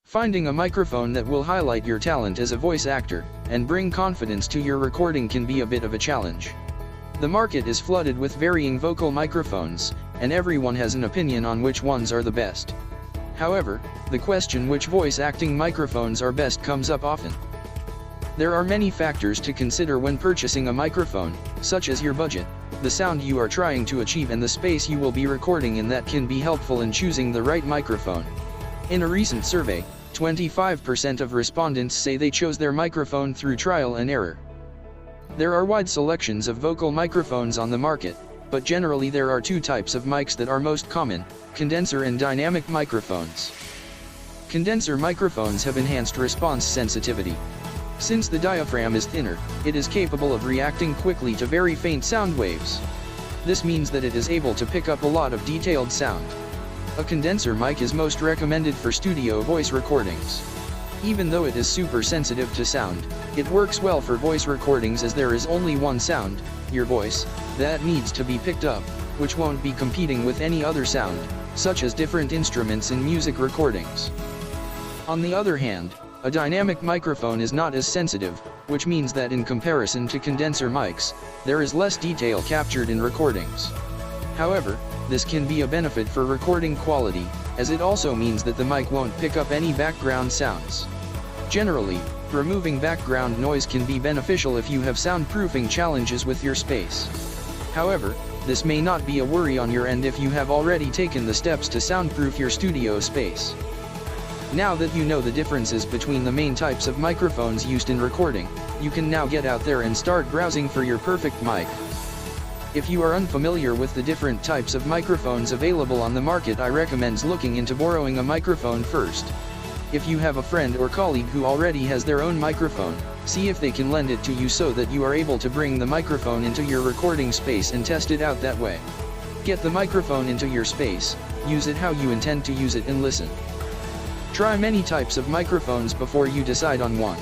Finding a microphone that will highlight your talent as a voice actor, and bring confidence to your recording can be a bit of a challenge. The market is flooded with varying vocal microphones, and everyone has an opinion on which ones are the best. However, the question which voice acting microphones are best comes up often. There are many factors to consider when purchasing a microphone, such as your budget, the sound you are trying to achieve, and the space you will be recording in that can be helpful in choosing the right microphone. In a recent survey, 25% of respondents say they chose their microphone through trial and error. There are wide selections of vocal microphones on the market, but generally there are two types of mics that are most common: condenser and dynamic microphones. Condenser microphones have enhanced response sensitivity. Since the diaphragm is thinner, it is capable of reacting quickly to very faint sound waves. This means that it is able to pick up a lot of detailed sound. A condenser mic is most recommended for studio voice recordings. Even though it is super sensitive to sound, it works well for voice recordings as there is only one sound, your voice, that needs to be picked up, which won't be competing with any other sound, such as different instruments in music recordings. On the other hand, a dynamic microphone is not as sensitive, which means that in comparison to condenser mics, there is less detail captured in recordings. However, this can be a benefit for recording quality, as it also means that the mic won't pick up any background sounds. Generally, removing background noise can be beneficial if you have soundproofing challenges with your space. However, this may not be a worry on your end if you have already taken the steps to soundproof your studio space. Now that you know the differences between the main types of microphones used in recording, you can now get out there and start browsing for your perfect mic. If you are unfamiliar with the different types of microphones available on the market, I recommend looking into borrowing a microphone first. If you have a friend or colleague who already has their own microphone, see if they can lend it to you so that you are able to bring the microphone into your recording space and test it out that way. Get the microphone into your space, use it how you intend to use it, and listen. Try many types of microphones before you decide on one.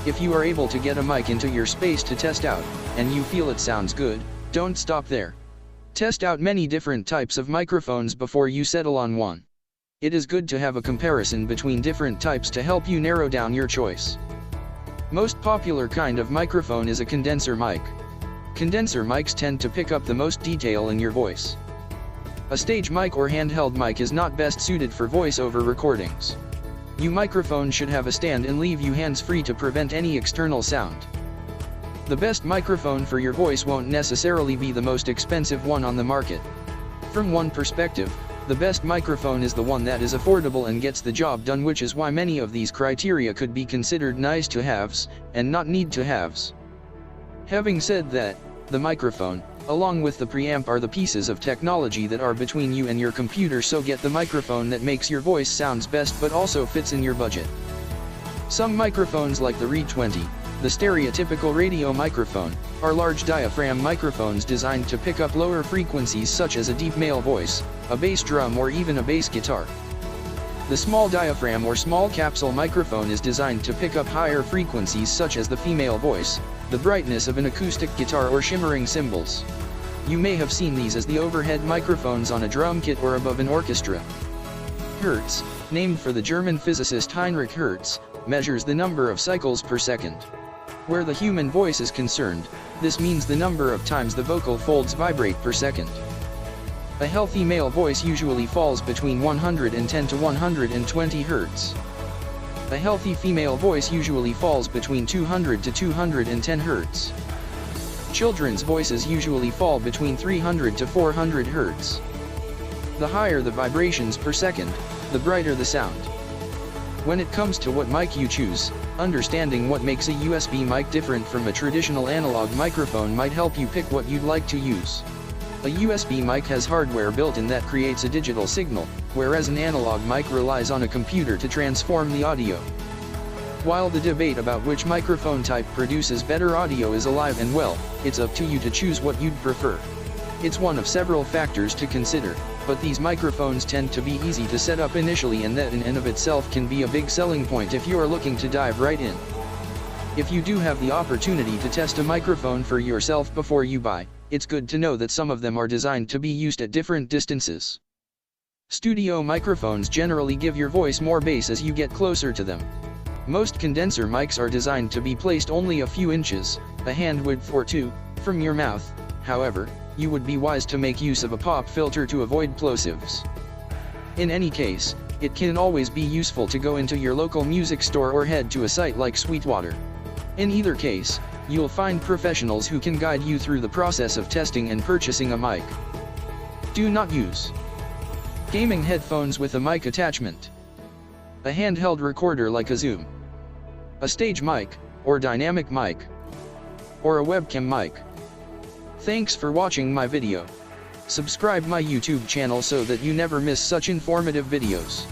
If you are able to get a mic into your space to test out, and you feel it sounds good, don't stop there. Test out many different types of microphones before you settle on one. It is good to have a comparison between different types to help you narrow down your choice. Most popular kind of microphone is a condenser mic. Condenser mics tend to pick up the most detail in your voice. A stage mic or handheld mic is not best suited for voice-over recordings. Your microphone should have a stand and leave you hands-free to prevent any external sound. The best microphone for your voice won't necessarily be the most expensive one on the market. From one perspective, the best microphone is the one that is affordable and gets the job done, which is why many of these criteria could be considered nice to haves, and not need to haves. Having said that, the microphone, along with the preamp, are the pieces of technology that are between you and your computer, so get the microphone that makes your voice sounds best but also fits in your budget. Some microphones like the Reed 20, the stereotypical radio microphone, are large diaphragm microphones designed to pick up lower frequencies such as a deep male voice, a bass drum, or even a bass guitar. The small diaphragm or small capsule microphone is designed to pick up higher frequencies such as the female voice, the brightness of an acoustic guitar, or shimmering cymbals. You may have seen these as the overhead microphones on a drum kit or above an orchestra. Hertz, named for the German physicist Heinrich Hertz, measures the number of cycles per second. Where the human voice is concerned, this means the number of times the vocal folds vibrate per second. A healthy male voice usually falls between 110 to 120 Hz. A healthy female voice usually falls between 200 to 210 Hz. Children's voices usually fall between 300 to 400 Hz. The higher the vibrations per second, the brighter the sound. When it comes to what mic you choose, understanding what makes a USB mic different from a traditional analog microphone might help you pick what you'd like to use. A USB mic has hardware built in that creates a digital signal, whereas an analog mic relies on a computer to transform the audio. While the debate about which microphone type produces better audio is alive and well, it's up to you to choose what you'd prefer. It's one of several factors to consider, but these microphones tend to be easy to set up initially, and that in and of itself can be a big selling point if you are looking to dive right in. If you do have the opportunity to test a microphone for yourself before you buy, it's good to know that some of them are designed to be used at different distances. Studio microphones generally give your voice more bass as you get closer to them. Most condenser mics are designed to be placed only a few inches, a hand width or two, from your mouth. However, you would be wise to make use of a pop filter to avoid plosives. In any case, it can always be useful to go into your local music store or head to a site like Sweetwater. In either case, you'll find professionals who can guide you through the process of testing and purchasing a mic. Do not use gaming headphones with a mic attachment, a handheld recorder like a Zoom, a stage mic, or dynamic mic, or a webcam mic. Thanks for watching my video. Subscribe my YouTube channel so that you never miss such informative videos.